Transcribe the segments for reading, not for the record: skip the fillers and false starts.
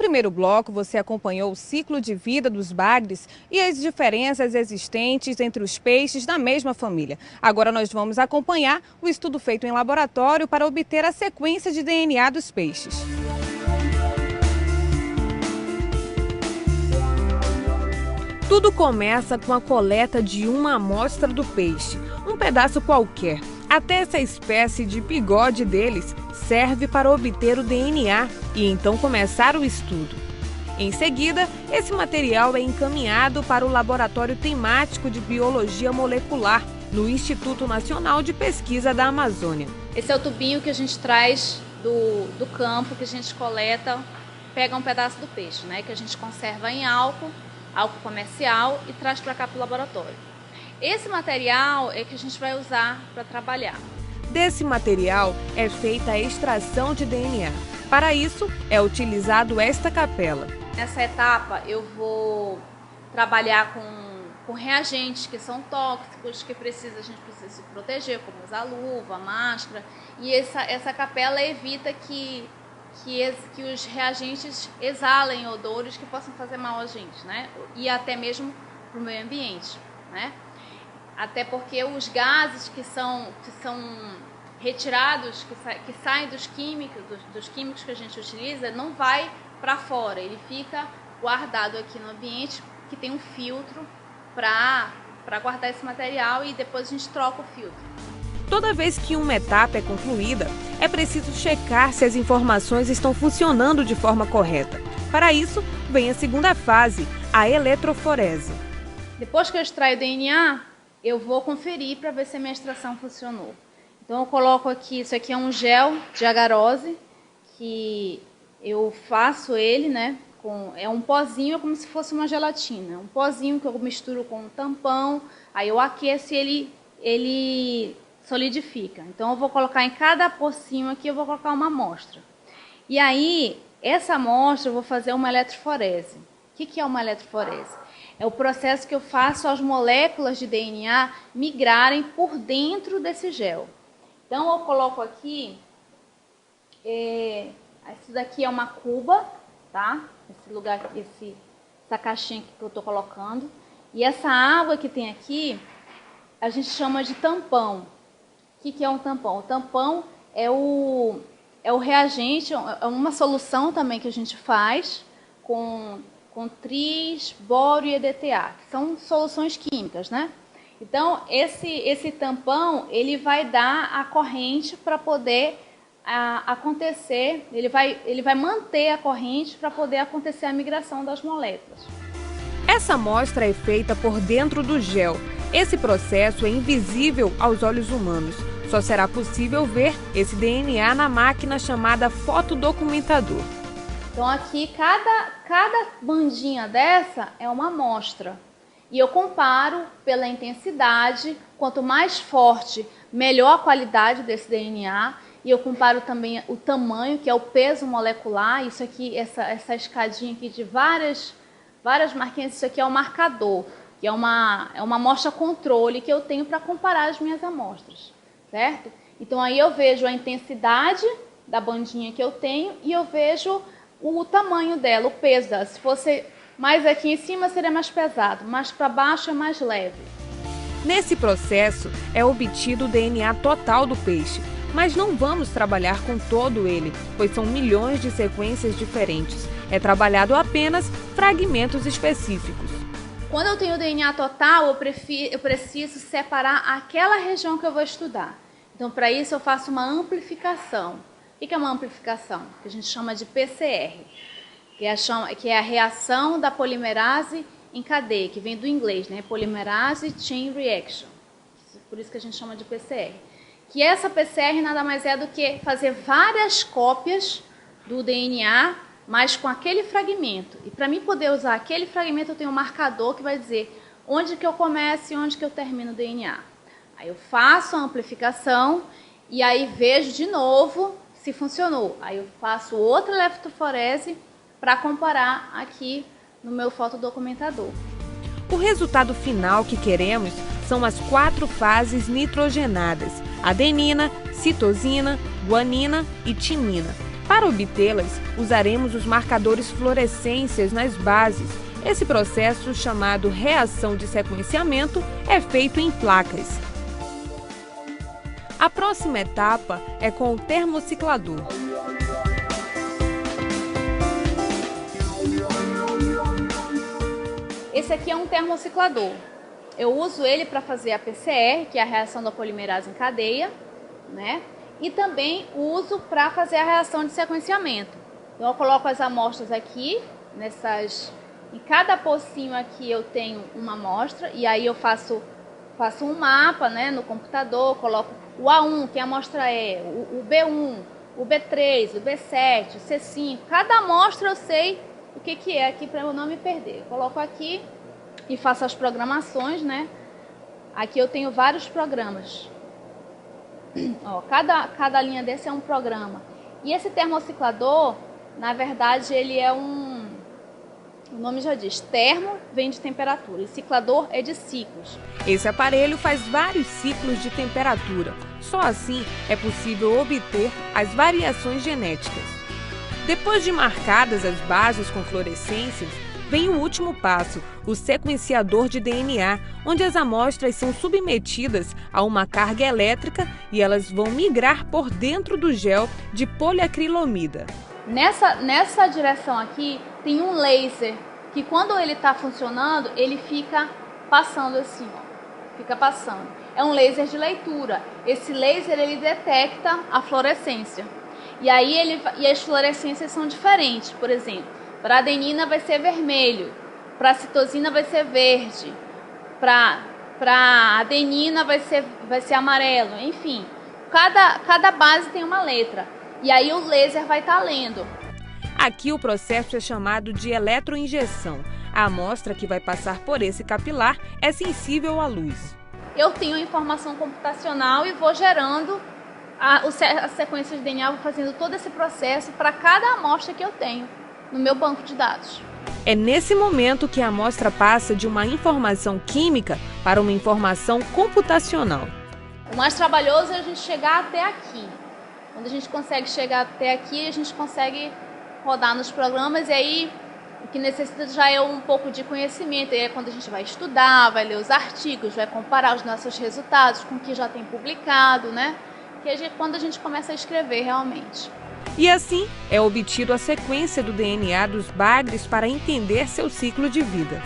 primeiro bloco, você acompanhou o ciclo de vida dos bagres e as diferenças existentes entre os peixes da mesma família. Agora nós vamos acompanhar o estudo feito em laboratório para obter a sequência de DNA dos peixes. Tudo começa com a coleta de uma amostra do peixe, um pedaço qualquer. Até essa espécie de bigode deles serve para obter o DNA e então começar o estudo. Em seguida, esse material é encaminhado para o Laboratório Temático de Biologia Molecular, no Instituto Nacional de Pesquisa da Amazônia. Esse é o tubinho que a gente traz do campo, que a gente coleta, pega um pedaço do peixe, né, que a gente conserva em álcool comercial e traz para cá para o laboratório. Esse material é que a gente vai usar para trabalhar. Desse material é feita a extração de DNA. Para isso, é utilizado esta capela. Nessa etapa, eu vou trabalhar com reagentes que são tóxicos, que a gente precisa se proteger, como usar luva, máscara. E essa capela evita que os reagentes exalem odores que possam fazer mal a gente, né? E até mesmo para o meio ambiente, né? Até porque os gases que são retirados, que saem dos químicos que a gente utiliza, não vai para fora, ele fica guardado aqui no ambiente, que tem um filtro para guardar esse material, e depois a gente troca o filtro. Toda vez que uma etapa é concluída, é preciso checar se as informações estão funcionando de forma correta. Para isso, vem a segunda fase, a eletroforese. Depois que eu extraio o DNA, eu vou conferir para ver se a minha extração funcionou. Então eu coloco aqui, isso aqui é um gel de agarose, que eu faço ele, né? É um pozinho, é como se fosse uma gelatina. Um pozinho que eu misturo com um tampão, aí eu aqueço e ele solidifica. Então eu vou colocar em cada pocinho aqui, eu vou colocar uma amostra. E aí, essa amostra eu vou fazer uma eletroforese. O que é uma eletroforese? É o processo que eu faço as moléculas de DNA migrarem por dentro desse gel. Então eu coloco aqui, isso daqui é uma cuba, tá? Essa caixinha aqui que eu estou colocando. E essa água que tem aqui, a gente chama de tampão. O que é um tampão? O tampão é o reagente, é uma solução também que a gente faz com tris, bório e EDTA, que são soluções químicas, né? Então, esse tampão, ele vai dar a corrente para poder acontecer, ele vai manter a corrente para poder acontecer a migração das moléculas. Essa amostra é feita por dentro do gel. Esse processo é invisível aos olhos humanos. Só será possível ver esse DNA na máquina chamada fotodocumentador. Então aqui, cada bandinha dessa é uma amostra. E eu comparo pela intensidade, quanto mais forte, melhor a qualidade desse DNA. E eu comparo também o tamanho, que é o peso molecular. Isso aqui, essa escadinha aqui de várias marquinhas, isso aqui é o marcador, que é uma amostra controle que eu tenho para comparar as minhas amostras, certo? Então aí eu vejo a intensidade da bandinha que eu tenho e eu vejo o tamanho dela, o peso dela. Se fosse mais aqui em cima seria mais pesado, mais para baixo é mais leve. Nesse processo é obtido o DNA total do peixe, mas não vamos trabalhar com todo ele, pois são milhões de sequências diferentes. É trabalhado apenas fragmentos específicos. Quando eu tenho o DNA total, eu preciso separar aquela região que eu vou estudar. Então, para isso, eu faço uma amplificação. O que é uma amplificação? Que a gente chama de PCR, que é a reação da polimerase em cadeia, que vem do inglês, né? Polymerase Chain Reaction. Por isso que a gente chama de PCR. Que essa PCR nada mais é do que fazer várias cópias do DNA, mas com aquele fragmento. E para mim poder usar aquele fragmento, eu tenho um marcador que vai dizer onde que eu começo e onde que eu termino o DNA. Aí eu faço a amplificação e aí vejo de novo se funcionou. Aí eu faço outra eletroforese para comparar aqui no meu fotodocumentador. O resultado final que queremos são as 4 fases nitrogenadas: adenina, citosina, guanina e timina. Para obtê-las, usaremos os marcadores fluorescências nas bases. Esse processo, chamado reação de sequenciamento, é feito em placas. A próxima etapa é com o termociclador. Esse aqui é um termociclador. Eu uso ele para fazer a PCR, que é a reação da polimerase em cadeia, né? E também uso para fazer a reação de sequenciamento. Então eu coloco as amostras aqui, em cada pocinho aqui eu tenho uma amostra, e aí eu faço um mapa, né, no computador, coloco o A1, que a amostra é, o B1, o B3, o B7, o C5. Cada amostra eu sei o que é aqui para eu não me perder. Eu coloco aqui e faço as programações, né? Aqui eu tenho vários programas. Ó, cada linha desse é um programa. E esse termociclador, na verdade, ele é o nome já diz, termo vem de temperatura e ciclador é de ciclos. Esse aparelho faz vários ciclos de temperatura. Só assim é possível obter as variações genéticas. Depois de marcadas as bases com fluorescências, vem o último passo, o sequenciador de DNA, onde as amostras são submetidas a uma carga elétrica e elas vão migrar por dentro do gel de poliacrilamida. Nessa direção aqui tem um laser que quando ele está funcionando, ele fica passando assim, ó, fica passando. É um laser de leitura. Esse laser ele detecta a fluorescência. E aí as fluorescências são diferentes. Por exemplo, para a adenina vai ser vermelho, para a citosina vai ser verde, para a adenina vai ser amarelo, enfim. Cada base tem uma letra. E aí o laser vai estar lendo. Aqui o processo é chamado de eletroinjeção. A amostra que vai passar por esse capilar é sensível à luz. Eu tenho informação computacional e vou gerando a sequência de DNA, vou fazendo todo esse processo para cada amostra que eu tenho no meu banco de dados. É nesse momento que a amostra passa de uma informação química para uma informação computacional. O mais trabalhoso é a gente chegar até aqui. Quando a gente consegue chegar até aqui, a gente consegue rodar nos programas e aí o que necessita já é um pouco de conhecimento. E é quando a gente vai estudar, vai ler os artigos, vai comparar os nossos resultados com o que já tem publicado, né? Quando a gente começa a escrever realmente. E assim é obtido a sequência do DNA dos bagres para entender seu ciclo de vida.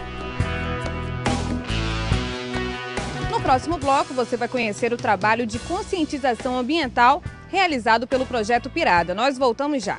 No próximo bloco, você vai conhecer o trabalho de conscientização ambiental realizado pelo Projeto Pirada. Nós voltamos já.